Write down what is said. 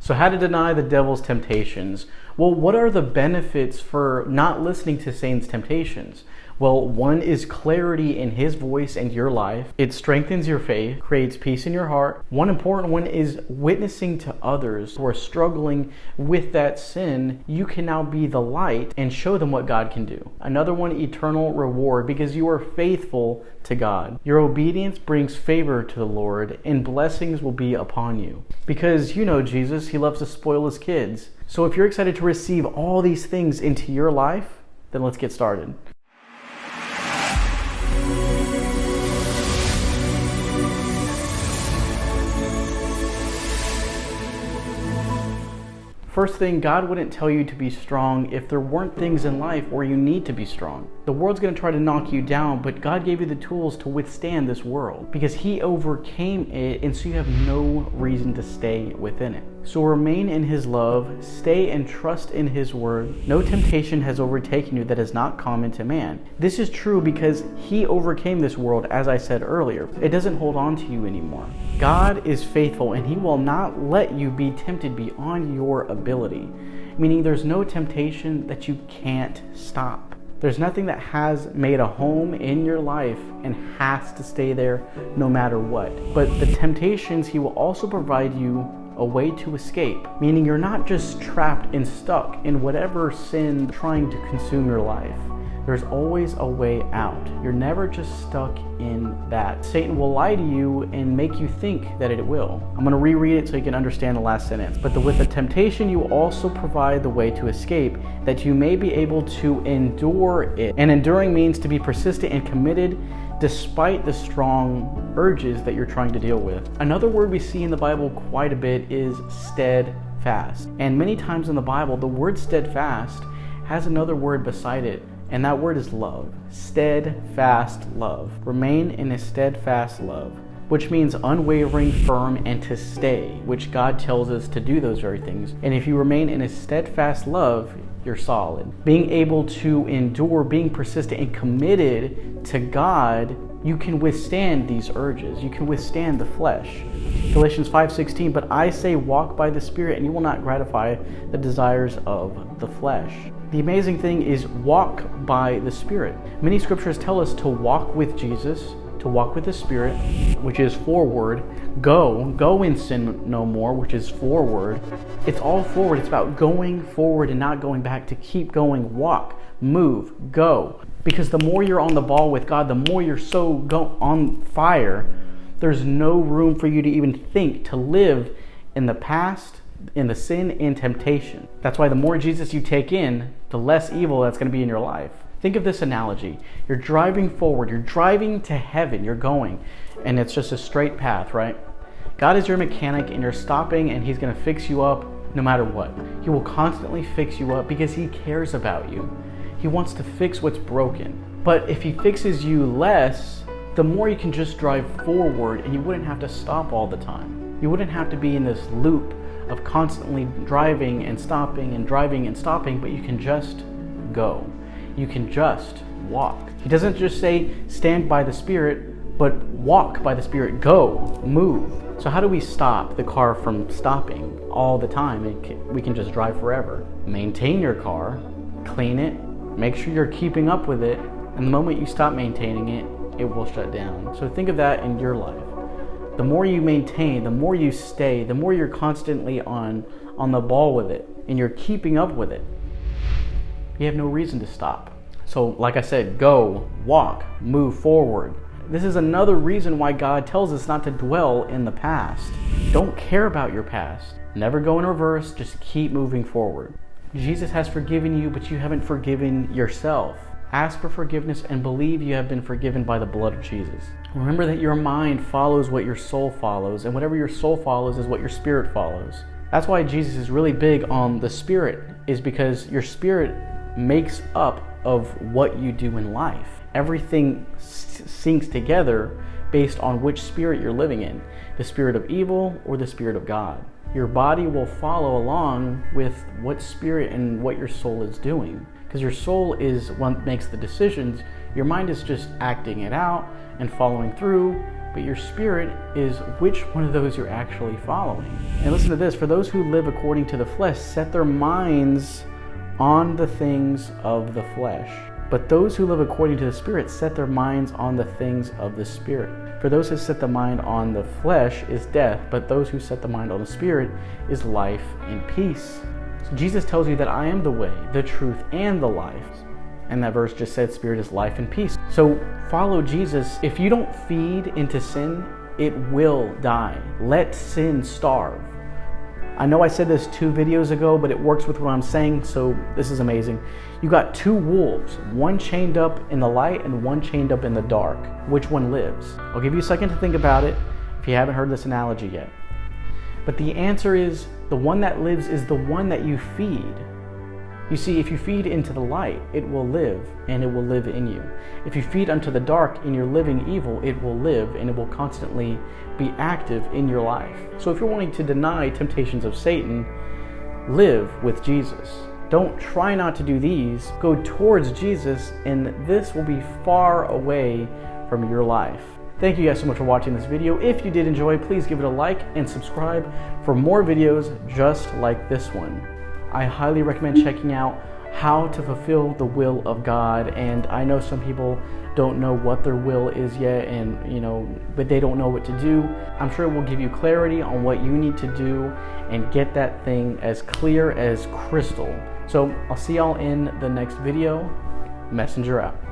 So how to deny the devil's temptations? Well, what are the benefits for not listening to Satan's temptations? Well, one is clarity in his voice and your life. It strengthens your faith, creates peace in your heart. One important one is witnessing to others who are struggling with that sin. You can now be the light and show them what God can do. Another one, eternal reward, because you are faithful to God. Your obedience brings favor to the Lord, and blessings will be upon you. Because you know Jesus, he loves to spoil his kids. So if you're excited to receive all these things into your life, then let's get started. First thing, God wouldn't tell you to be strong if there weren't things in life where you need to be strong. The world's going to try to knock you down, but God gave you the tools to withstand this world because he overcame it, and so you have no reason to stay within it. So remain in his love, stay and trust in his word. No temptation has overtaken you that is not common to man. This is true because he overcame this world, as I said earlier. It doesn't hold on to you anymore. God is faithful, and he will not let you be tempted beyond your ability, meaning there's no temptation that you can't stop. There's nothing that has made a home in your life and has to stay there no matter what. But the temptations, he will also provide you a way to escape, meaning you're not just trapped and stuck in whatever sin trying to consume your life. There's always a way out. You're never just stuck in that. Satan will lie to you and make you think that it will. I'm going to reread it so you can understand the last sentence. But with the temptation, you also provide the way to escape, that you may be able to endure it. And enduring means to be persistent and committed despite the strong urges that you're trying to deal with. Another word we see in the Bible quite a bit is steadfast. And many times in the Bible, the word steadfast has another word beside it, and that word is love. Steadfast love. Remain in a steadfast love, which means unwavering, firm, and to stay, which God tells us to do those very things. And if you remain in a steadfast love, you're solid. Being able to endure, being persistent and committed to God, you can withstand these urges. You can withstand the flesh. Galatians 5:16, but I say walk by the Spirit, and you will not gratify the desires of the flesh. The amazing thing is walk by the Spirit. Many scriptures tell us to walk with Jesus, to walk with the Spirit, which is forward. Go and sin no more, which is forward. It's all forward. It's about going forward and not going back, to keep going. Walk, move, go. Because the more you're on the ball with God, the more you're on fire, there's no room for you to even think to live in the past, in the sin and temptation. That's why the more Jesus you take in, the less evil that's going to be in your life. Think of this analogy. You're driving forward, you're driving to heaven, you're going, and it's just a straight path, right? God is your mechanic, and you're stopping, and he's going to fix you up no matter what. He will constantly fix you up because he cares about you. He wants to fix what's broken. But if he fixes you less, the more you can just drive forward, and you wouldn't have to stop all the time. You wouldn't have to be in this loop of constantly driving and stopping and driving and stopping, but you can just go. You can just walk. He doesn't just say stand by the Spirit, but walk by the Spirit. Go, move. So how do we stop the car from stopping all the time? We can just drive forever. Maintain your car, clean it, make sure you're keeping up with it, and the moment you stop maintaining it, it will shut down. So think of that in your life. The more you maintain, the more you stay, the more you're constantly on the ball with it, and you're keeping up with it, you have no reason to stop. So like I said, go, walk, move forward. This is another reason why God tells us not to dwell in the past. Don't care about your past. Never go in reverse, just keep moving forward. Jesus has forgiven you, but you haven't forgiven yourself. Ask for forgiveness and believe you have been forgiven by the blood of Jesus. Remember that your mind follows what your soul follows, and whatever your soul follows is what your spirit follows. That's why Jesus is really big on the spirit, is because your spirit makes up of what you do in life. Everything syncs together based on which spirit you're living in, the spirit of evil or the spirit of God. Your body will follow along with what spirit and what your soul is doing, because your soul is what makes the decisions. Your mind is just acting it out and following through, but your spirit is which one of those you're actually following. And listen to this, for those who live according to the flesh set their minds on the things of the flesh. But those who live according to the Spirit set their minds on the things of the Spirit. For those who set the mind on the flesh is death, but those who set the mind on the Spirit is life and peace. So Jesus tells you that I am the way, the truth, and the life. And that verse just said Spirit is life and peace. So follow Jesus. If you don't feed into sin, it will die. Let sin starve. I know I said this 2 videos ago, but it works with what I'm saying, so this is amazing. You got 2 wolves, one chained up in the light and one chained up in the dark. Which one lives? I'll give you a second to think about it if you haven't heard this analogy yet. But the answer is the one that lives is the one that you feed. You see, if you feed into the light, it will live, and it will live in you. If you feed unto the dark and you're living evil, it will live, and it will constantly be active in your life. So if you're wanting to deny temptations of Satan, live with Jesus. Don't try not to do these. Go towards Jesus, and this will be far away from your life. Thank you guys so much for watching this video. If you did enjoy, please give it a like and subscribe for more videos just like this one. I highly recommend checking out How to Fulfill the Will of God. And I know some people don't know what their will is yet, and but they don't know what to do. I'm sure it will give you clarity on what you need to do and get that thing as clear as crystal. So I'll see y'all in the next video. Messenger out.